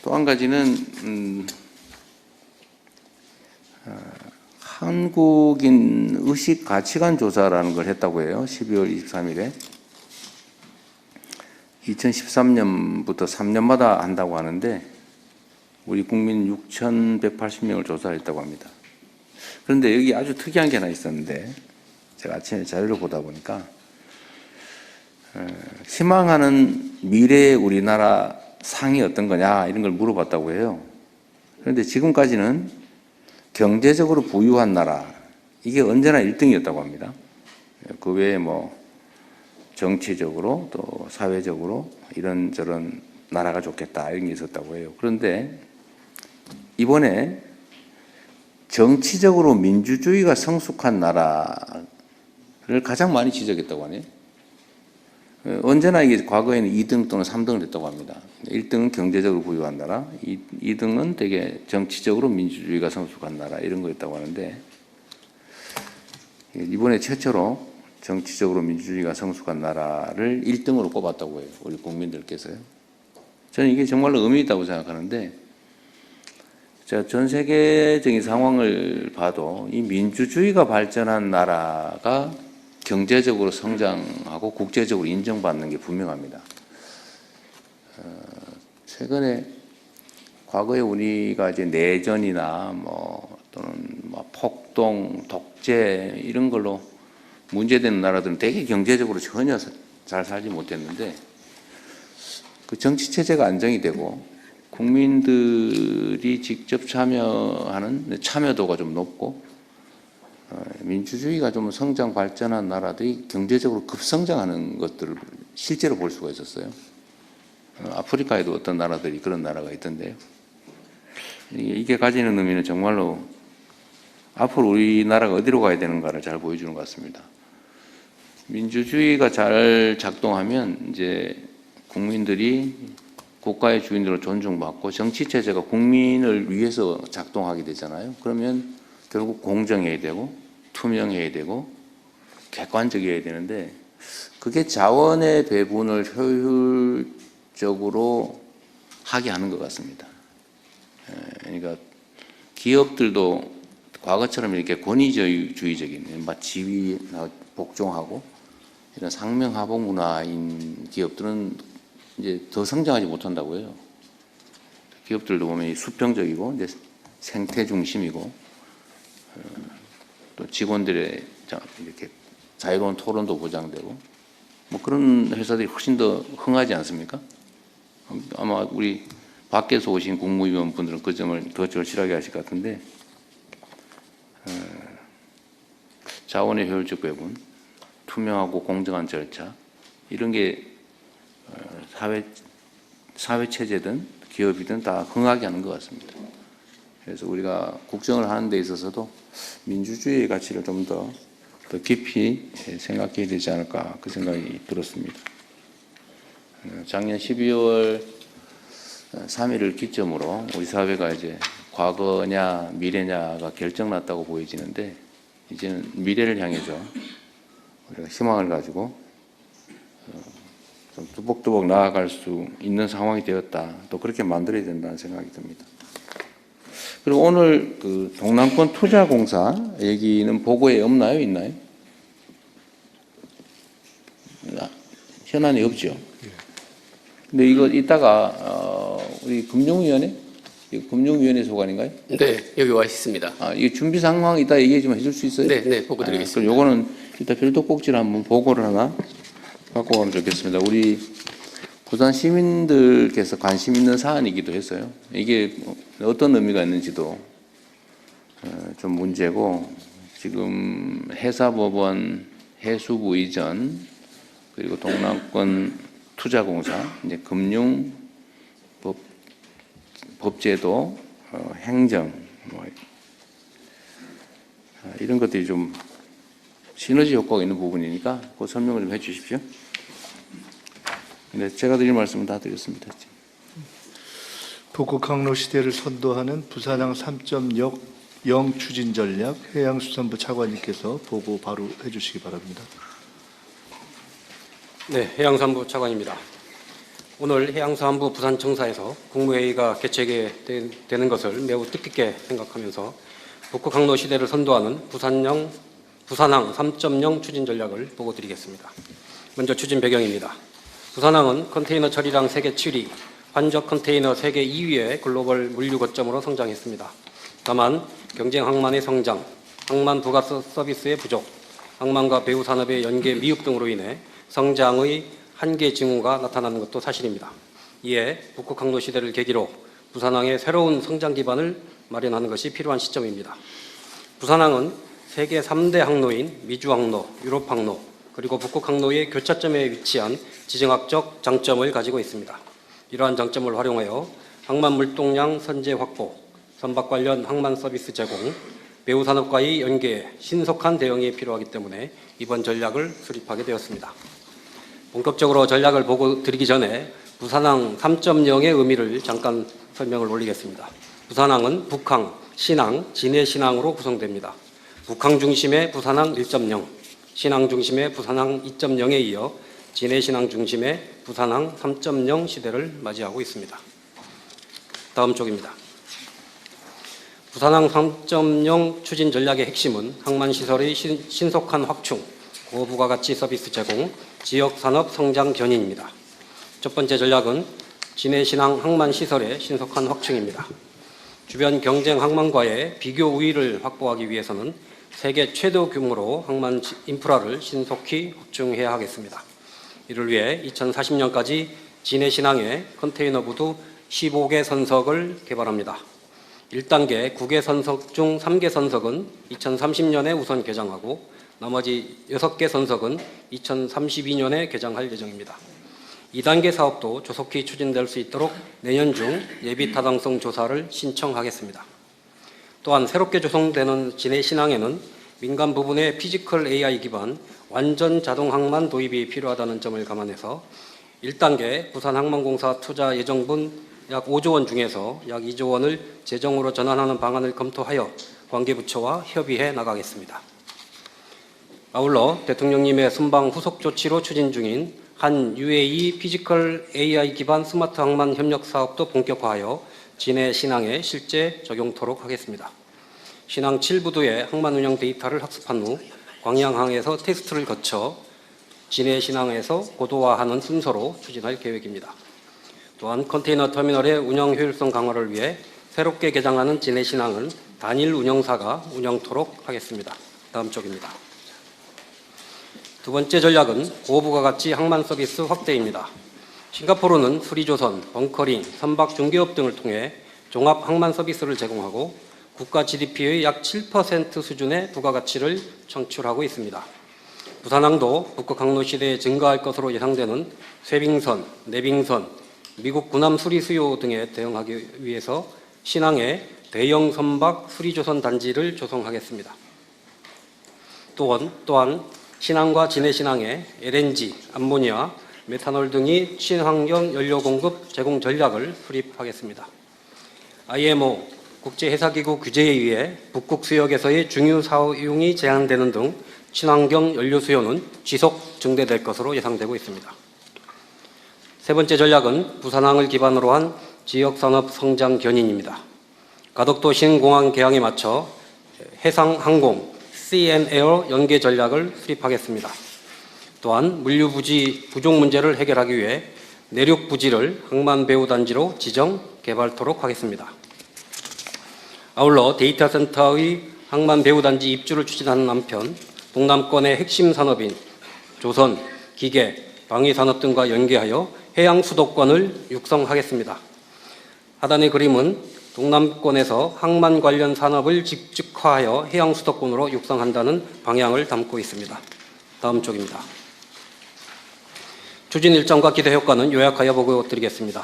또 한 가지는 한국인 의식 가치관 조사라는 걸 했다고 해요. 12월 23일에. 2013년부터 3년마다 한다고 하는데 우리 국민 6,180명을 조사했다고 합니다. 그런데 여기 아주 특이한 게 하나 있었는데 제가 아침에 자료를 보다 보니까 희망하는 미래의 우리나라 상이 어떤 거냐 이런 걸 물어봤다고 해요. 그런데 지금까지는 경제적으로 부유한 나라 이게 언제나 1등이었다고 합니다. 그 외에 뭐 정치적으로 또 사회적으로 이런저런 나라가 좋겠다 이런 게 있었다고 해요. 그런데 이번에 정치적으로 민주주의가 성숙한 나라를 가장 많이 지적했다고 하네요. 언제나 이게 과거에는 2등 또는 3등을 했다고 합니다. 1등은 경제적으로 부유한 나라, 2등은 되게 정치적으로 민주주의가 성숙한 나라 이런 거였다고 하는데 이번에 최초로 정치적으로 민주주의가 성숙한 나라를 1등으로 꼽았다고 해요. 우리 국민들께서요. 저는 이게 정말로 의미 있다고 생각하는데 제가 전 세계적인 상황을 봐도 이 민주주의가 발전한 나라가 경제적으로 성장하고 국제적으로 인정받는 게 분명합니다. 최근에 과거에 우리가 이제 내전이나 뭐 또는 뭐 폭동, 독재 이런 걸로 문제되는 나라들은 되게 경제적으로 전혀 잘 살지 못했는데 그 정치 체제가 안정이 되고 국민들이 직접 참여하는 참여도가 좀 높고 민주주의가 좀 성장 발전한 나라들이 경제적으로 급성장하는 것들을 실제로 볼 수가 있었어요. 아프리카에도 어떤 나라들이 그런 나라가 있던데요. 이게 가지는 의미는 정말로 앞으로 우리나라가 어디로 가야 되는가를 잘 보여주는 것 같습니다. 민주주의가 잘 작동하면 이제 국민들이 국가의 주인으로 존중받고 정치 체제가 국민을 위해서 작동하게 되잖아요. 그러면 결국 공정해야 되고 투명해야 되고 객관적이어야 되는데 그게 자원의 배분을 효율적으로 하게 하는 것 같습니다. 그러니까 기업들도 과거처럼 이렇게 권위주의적인 지위 복종하고 이런 상명하복 문화인 기업들은 이제 더 성장하지 못한다고 해요. 기업들도 보면 수평적이고 이제 생태 중심이고 또 직원들의 이렇게 자유로운 토론도 보장되고 뭐 그런 회사들이 훨씬 더 흥하지 않습니까? 아마 우리 밖에서 오신 국무위원 분들은 그 점을 더 절실하게 하실 것 같은데 자원의 효율적 배분, 투명하고 공정한 절차 이런 게 사회 체제든 기업이든 다 흥하게 하는 것 같습니다. 그래서 우리가 국정을 하는 데 있어서도 민주주의의 가치를 좀 더 깊이 생각해야 되지 않을까 그 생각이 들었습니다. 작년 12월 3일을 기점으로 우리 사회가 이제 과거냐 미래냐가 결정났다고 보여지는데 이제는 미래를 향해서 우리가 희망을 가지고 좀 뚜벅뚜벅 나아갈 수 있는 상황이 되었다. 또 그렇게 만들어야 된다는 생각이 듭니다. 그리고 오늘 그 동남권 투자공사 얘기는 보고에 없나요? 있나요? 현안이 없죠. 근데 이거 이따가 우리 금융위원회 소관인가요? 네, 여기 와 있습니다. 이 준비 상황 이따 얘기 좀 해줄 수 있어요? 네, 보고 드리겠습니다. 그럼 요거는 이따 별도 꼭지를 한번 보고를 하나 갖고 가면 좋겠습니다. 우리 부산 시민들께서 관심 있는 사안이기도 했어요. 이게 어떤 의미가 있는지도 좀 문제고 지금 해사법원 해수부 이전 그리고 동남권 투자공사 이제 법제도 행정 뭐 이런 것들이 좀 시너지 효과가 있는 부분이니까 그 설명을 좀 해주십시오. 네, 제가 드릴 말씀은 다 드렸습니다. 북극 항로 시대를 선도하는 부산항 3.0 추진 전략 해양수산부 차관님께서 보고 바로 해주시기 바랍니다. 네, 해양산부 차관입니다. 오늘 해양수산부 부산청사에서 국무회의가 개최되게 되는 것을 매우 뜻깊게 생각하면서 북극 항로 시대를 선도하는 부산항 3.0 추진 전략을 보고드리겠습니다. 먼저 추진 배경입니다. 부산항은 컨테이너 처리량 세계 7위, 환적 컨테이너 세계 2위의 글로벌 물류 거점으로 성장했습니다. 다만 경쟁 항만의 성장, 항만 부가 서비스의 부족, 항만과 배후 산업의 연계 미흡 등으로 인해 성장의 한계 징후가 나타나는 것도 사실입니다. 이에 북극 항로 시대를 계기로 부산항의 새로운 성장 기반을 마련하는 것이 필요한 시점입니다. 부산항은 세계 3대 항로인 미주 항로, 유럽 항로, 그리고 북극 항로의 교차점에 위치한 지정학적 장점을 가지고 있습니다. 이러한 장점을 활용하여 항만 물동량 선제 확보, 선박 관련 항만 서비스 제공, 배후 산업과의 연계에 신속한 대응이 필요하기 때문에 이번 전략을 수립하게 되었습니다. 본격적으로 전략을 보고 드리기 전에 부산항 3.0의 의미를 잠깐 설명을 올리겠습니다. 부산항은 북항, 신항, 진해신항으로 구성됩니다. 북항 중심의 부산항 1.0, 신항 중심의 부산항 2.0에 이어 진해신항 중심의 부산항 3.0 시대를 맞이하고 있습니다. 다음 쪽입니다. 부산항 3.0 추진 전략의 핵심은 항만시설의 신속한 확충, 고부가가치 서비스 제공, 지역산업 성장 견인입니다. 첫 번째 전략은 진해신항 항만시설의 신속한 확충입니다. 주변 경쟁 항만과의 비교 우위를 확보하기 위해서는 세계 최대 규모로 항만 인프라를 신속히 확충해야 하겠습니다. 이를 위해 2040년까지 진해신항에 컨테이너 부두 15개 선석을 개발합니다. 1단계 9개 선석 중 3개 선석은 2030년에 우선 개장하고 나머지 6개 선석은 2032년에 개장할 예정입니다. 2단계 사업도 조속히 추진될 수 있도록 내년 중 예비 타당성 조사를 신청하겠습니다. 또한 새롭게 조성되는 진해신항에는 민간 부분의 피지컬 AI 기반 완전 자동 항만 도입이 필요하다는 점을 감안해서 1단계 부산항만공사 투자 예정분 약 5조 원 중에서 약 2조 원을 재정으로 전환하는 방안을 검토하여 관계부처와 협의해 나가겠습니다. 아울러 대통령님의 순방 후속 조치로 추진 중인 한 UAE 피지컬 AI 기반 스마트 항만 협력 사업도 본격화하여 진해 신항에 실제 적용토록 하겠습니다. 신항 7부두의 항만 운영 데이터를 학습한 후 광양항에서 테스트를 거쳐 진해 신항에서 고도화하는 순서로 추진할 계획입니다. 또한 컨테이너 터미널의 운영 효율성 강화를 위해 새롭게 개장하는 진해 신항은 단일 운영사가 운영토록 하겠습니다. 다음 쪽입니다. 두 번째 전략은 고부가가치 항만 서비스 확대입니다. 싱가포르는 수리조선, 벙커링, 선박 중개업 등을 통해 종합 항만 서비스를 제공하고 국가 GDP의 약 7% 수준의 부가가치를 창출하고 있습니다. 부산항도 북극 항로 시대에 증가할 것으로 예상되는 쇄빙선, 내빙선, 미국 군함 수리 수요 등에 대응하기 위해서 신항에 대형 선박 수리조선 단지를 조성하겠습니다. 또한 신항과 진해신항에 LNG, 암모니아, 메탄올 등이 친환경 연료 공급 제공 전략을 수립하겠습니다. IMO, 국제해사기구 규제에 의해 북극 수역에서의 중유 사용이 제한되는 등 친환경 연료 수요는 지속 증대될 것으로 예상되고 있습니다. 세 번째 전략은 부산항을 기반으로 한 지역산업 성장 견인입니다. 가덕도 신공항 개항에 맞춰 해상항공, CN에어 연계 전략을 수립하겠습니다. 또한 물류부지 부족 문제를 해결하기 위해 내륙부지를 항만배후단지로 지정, 개발토록 하겠습니다. 아울러 데이터센터의 항만배후단지 입주를 추진하는 한편 동남권의 핵심 산업인 조선, 기계, 방위산업 등과 연계하여 해양수도권을 육성하겠습니다. 하단의 그림은 동남권에서 항만 관련 산업을 집중화하여 해양수도권으로 육성한다는 방향을 담고 있습니다. 다음 쪽입니다. 추진 일정과 기대 효과는 요약하여 보고드리겠습니다.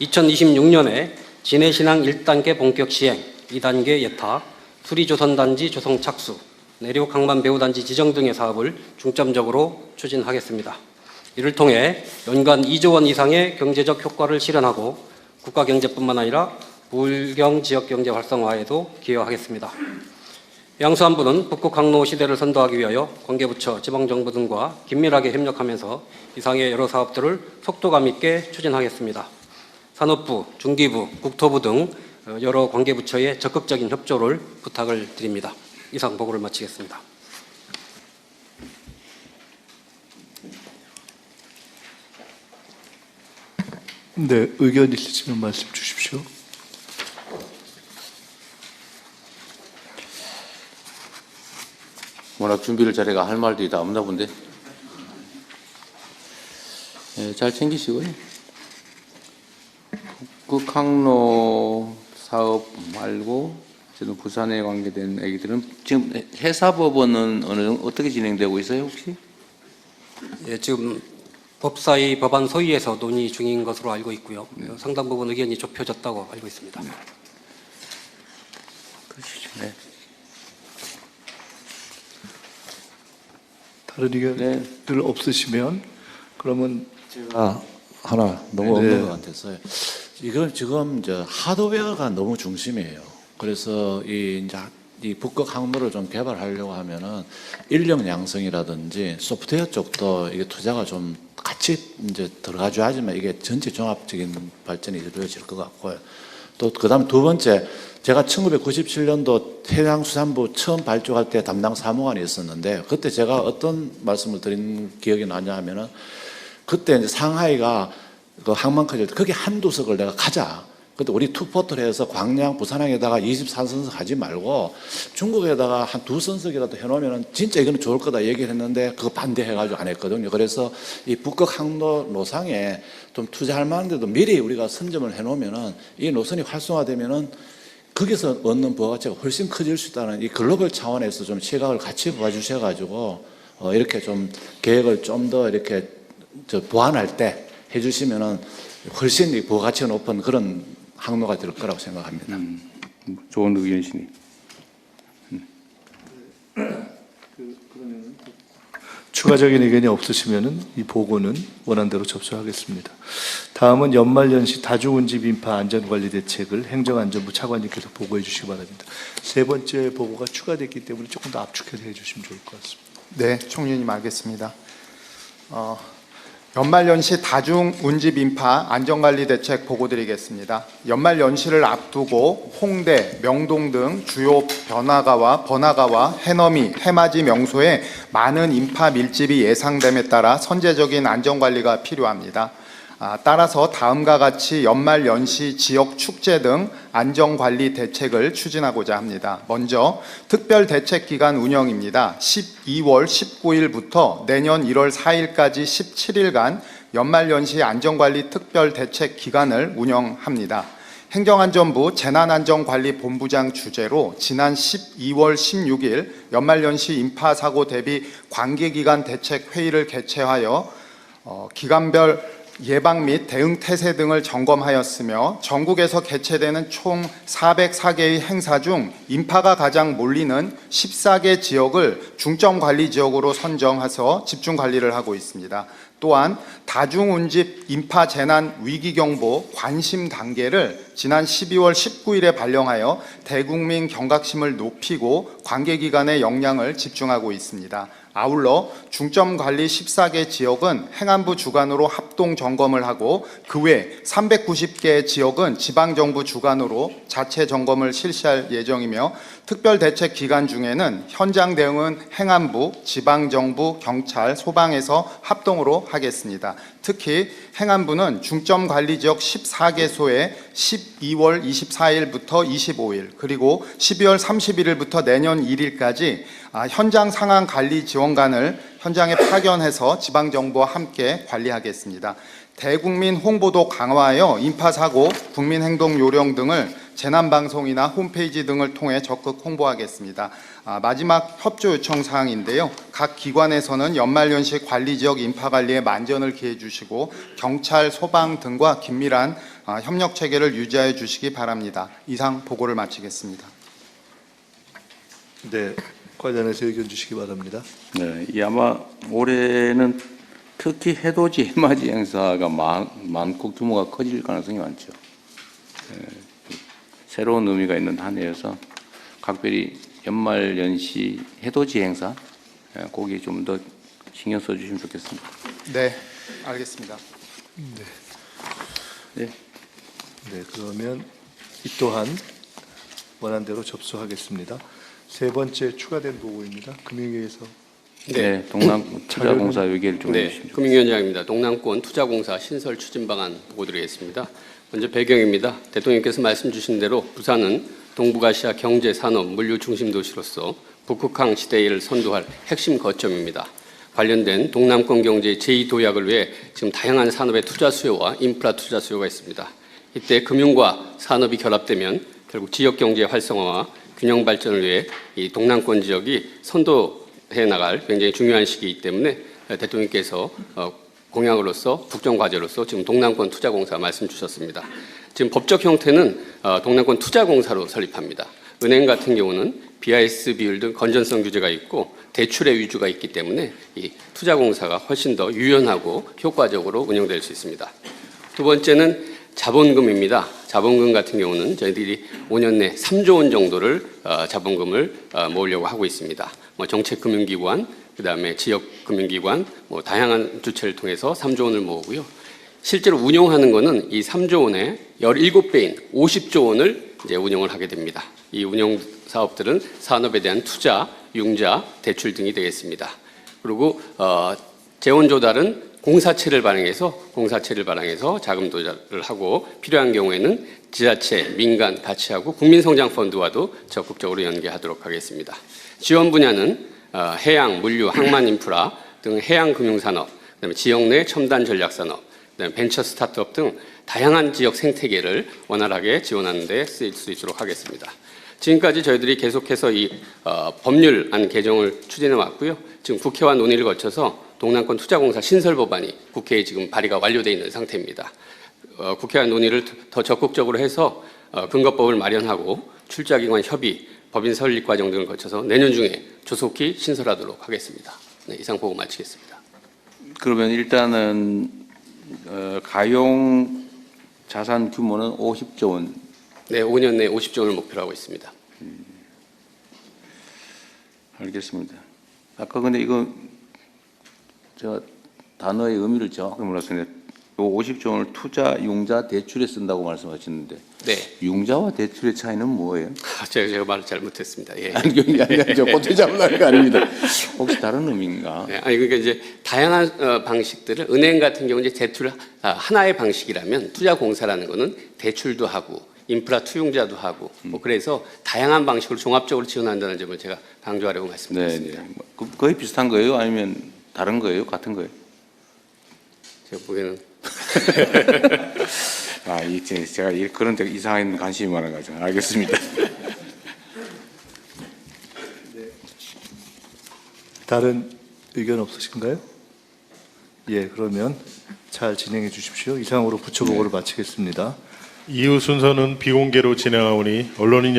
2026년에 진해신항 1단계 본격 시행, 2단계 예타, 수리조선단지 조성 착수, 내륙 항만 배후단지 지정 등의 사업을 중점적으로 추진하겠습니다. 이를 통해 연간 2조 원 이상의 경제적 효과를 실현하고 국가 경제뿐만 아니라 불경 지역 경제 활성화에도 기여하겠습니다. 해양수산부는 북극 항로 시대를 선도하기 위하여 관계부처, 지방정부 등과 긴밀하게 협력하면서 이상의 여러 사업들을 속도감 있게 추진하겠습니다. 산업부, 중기부, 국토부 등 여러 관계부처의 적극적인 협조를 부탁을 드립니다. 이상 보고를 마치겠습니다. 네, 의견 있으시면 말씀 주십시오. 워낙 준비를 잘해가 할 말들이 다 없나 본데. 잘 챙기시고요. 북극항로 사업 말고 저는 부산에 관계된 얘기들은 지금 해사법원은 어떻게 진행되고 있어요 혹시? 예, 지금 법사위 법안 소위에서 논의 중인 것으로 알고 있고요. 상당 부분 의견이 좁혀졌다고 알고 있습니다. 그러시죠. 네. 다른 의견들 없으시면 그러면 제가 하나 너무 네. 없는 것 같아서요. 이건 지금 하드웨어가 너무 중심이에요. 그래서 이 북극 항로를 좀 개발하려고 하면은 인력 양성이라든지 소프트웨어 쪽도 이게 투자가 좀 같이 이제 들어가줘야지만 이게 전체 종합적인 발전이 이루어질 것 같고요. 또 그다음에 두 번째, 제가 1997년도 해양수산부 처음 발족할 때 담당 사무관이 있었는데 그때 제가 어떤 말씀을 드린 기억이 나냐 하면은 그때 이제 상하이가 그 항만 커질 때 거기 한두 석을 내가 가자. 그때 우리 투포트를 해서 광양, 부산항에다가 24선석 하지 말고 중국에다가 한 2선석이라도 해놓으면 진짜 이거는 좋을 거다 얘기를 했는데 그거 반대해가지고 안 했거든요. 그래서 이 북극 항로 노상에 좀 투자할 만한데도 미리 우리가 선점을 해놓으면은 이 노선이 활성화되면은 거기서 얻는 부가가치가 훨씬 커질 수 있다는 이 글로벌 차원에서 좀 시각을 같이 봐주셔가지고 이렇게 좀 계획을 좀 더 이렇게 보완할 때 해주시면은 훨씬 이 부가가치가 높은 그런 항로가 될 거라고 생각합니다. 좋은 의견이시니. 추가적인 의견이 없으시면은 이 보고는 원안대로 접수하겠습니다. 다음은 연말연시 다중운집 인파 안전관리 대책을 행정안전부 차관님께서 보고해 주시기 바랍니다. 세 번째 보고가 추가됐기 때문에 조금 더 압축해서 해주시면 좋을 것 같습니다. 네, 총리님 알겠습니다. 연말연시 다중운집 인파 안전관리 대책 보고드리겠습니다. 연말연시를 앞두고 홍대, 명동 등 주요 번화가와 해넘이, 해맞이 명소에 많은 인파 밀집이 예상됨에 따라 선제적인 안전관리가 필요합니다. 따라서 다음과 같이 연말연시 지역 축제 등 안전관리 대책을 추진하고자 합니다. 먼저 특별대책기간 운영입니다. 12월 19일부터 내년 1월 4일까지 17일간 연말연시 안전관리 특별대책기간을 운영합니다. 행정안전부 재난안전관리본부장 주재로 지난 12월 16일 연말연시 인파사고 대비 관계기관 대책회의를 개최하여 기간별 예방 및 대응 태세 등을 점검하였으며 전국에서 개최되는 총 404개의 행사 중 인파가 가장 몰리는 14개 지역을 중점관리 지역으로 선정해서 집중관리를 하고 있습니다. 또한 다중운집 인파 재난 위기경보 관심 단계를 지난 12월 19일에 발령하여 대국민 경각심을 높이고 관계기관의 역량을 집중하고 있습니다. 아울러 중점관리 14개 지역은 행안부 주관으로 합동 점검을 하고 그 외 390개 지역은 지방정부 주관으로 자체 점검을 실시할 예정이며 특별대책 기간 중에는 현장 대응은 행안부, 지방정부, 경찰, 소방에서 합동으로 하겠습니다. 특히 행안부는 중점관리지역 14개소에 12월 24일부터 25일 그리고 12월 31일부터 내년 1일까지 현장 상황 관리 지원관을 현장에 파견해서 지방정부와 함께 관리하겠습니다. 대국민 홍보도 강화하여 인파사고, 국민행동 요령 등을 재난방송이나 홈페이지 등을 통해 적극 홍보하겠습니다. 마지막 협조 요청 사항인데요. 각 기관에서는 연말연시 관리지역 인파관리에 만전을 기해 주시고 경찰, 소방 등과 긴밀한 협력 체계를 유지하여 주시기 바랍니다. 이상 보고를 마치겠습니다. 네, 관련해서 의견 주시기 바랍니다. 네, 이 아마 올해는 특히 해돋이 해맞이 행사가 많고 규모가 커질 가능성이 많죠. 새로운 의미가 있는 한 해여서 각별히 연말연시 해돋이 행사 거기에 좀 더 신경 써주시면 좋겠습니다. 네, 알겠습니다. 네. 네, 그러면 이 또한 원안대로 접수하겠습니다. 세 번째 추가된 보고입니다. 금융위에서 네, 동남 투자공사 얘기를 좀 네, 해주시면 금융위원장입니다. 동남권 투자공사 신설 추진 방안 보고 드리겠습니다. 먼저 배경입니다. 대통령께서 말씀 주신 대로 부산은 동북아시아 경제, 산업, 물류 중심 도시로서 북극항 시대를 선도할 핵심 거점입니다. 관련된 동남권 경제의 제2도약을 위해 지금 다양한 산업의 투자 수요와 인프라 투자 수요가 있습니다. 이때 금융과 산업이 결합되면 결국 지역 경제 활성화와 균형 발전을 위해 이 동남권 지역이 선도해 나갈 굉장히 중요한 시기이기 때문에 대통령께서 공약으로서 국정 과제로서 지금 동남권 투자공사 말씀 주셨습니다. 지금 법적 형태는 동남권 투자공사로 설립합니다. 은행 같은 경우는 BIS 비율 등 건전성 규제가 있고 대출의 위주가 있기 때문에 이 투자공사가 훨씬 더 유연하고 효과적으로 운영될 수 있습니다. 두 번째는 자본금입니다. 자본금 같은 경우는 저희들이 5년 내 3조 원 정도를 자본금을 모으려고 하고 있습니다. 정책금융기관, 그다음에 지역금융기관, 다양한 주체를 통해서 3조 원을 모으고요. 실제로 운용하는 것은 이 3조 원의 17배인 50조 원을 이제 운용을 하게 됩니다. 이 운용 사업들은 산업에 대한 투자, 융자, 대출 등이 되겠습니다. 그리고 재원 조달은 공사채를 발행해서 자금 조달을 하고 필요한 경우에는 지자체, 민간 같이 하고 국민성장펀드와도 적극적으로 연계하도록 하겠습니다. 지원 분야는 해양, 물류, 항만 인프라 등 해양 금융산업, 그다음에 지역 내 첨단 전략산업, 그다음에 벤처 스타트업 등 다양한 지역 생태계를 원활하게 지원하는 데 쓰일 수 있도록 하겠습니다. 지금까지 저희들이 계속해서 이 법률안 개정을 추진해 왔고요. 지금 국회와 논의를 거쳐서 동남권 투자공사 신설 법안이 국회에 지금 발의가 완료되어 있는 상태입니다. 국회와 논의를 더 적극적으로 해서 근거법을 마련하고 출자기관 협의, 법인 설립 과정 등을 거쳐서 내년 중에 조속히 신설하도록 하겠습니다. 네, 이상 보고 마치겠습니다. 그러면 일단은 가용 자산 규모는 50조 원. 네, 5년 내 50조 원을 목표로 하고 있습니다. 알겠습니다. 아까 근데 이거 제가 단어의 의미를 정확히 몰랐었는데, 요 50조 원을 투자, 융자, 대출에 쓴다고 말씀하셨는데, 네, 융자와 대출의 차이는 뭐예요? 제가 말을 잘못했습니다. 예. 아니, 저 꼬투리 잡으려는 거 아닙니다. 혹시 다른 의미인가? 네, 아니 그러니까 이제 다양한 방식들을 은행 같은 경우 이제 대출 하나의 방식이라면 투자공사라는 거는 대출도 하고 인프라 투융자도 하고 그래서 다양한 방식으로 종합적으로 지원한다는 점을 제가 강조하려고 말씀드렸습니다. 네, 네. 거의 비슷한 거예요? 아니면 다른 거예요? 같은 거예요? 제가 보기에는 제가 그런 데 이상한 관심이 많아가지고 알겠습니다. 다른 의견 없으신가요? 예, 그러면 잘 진행해 주십시오. 이상으로 부처보고를 마치겠습니다. 이후 순서는 비공개로 진행하오니 언론인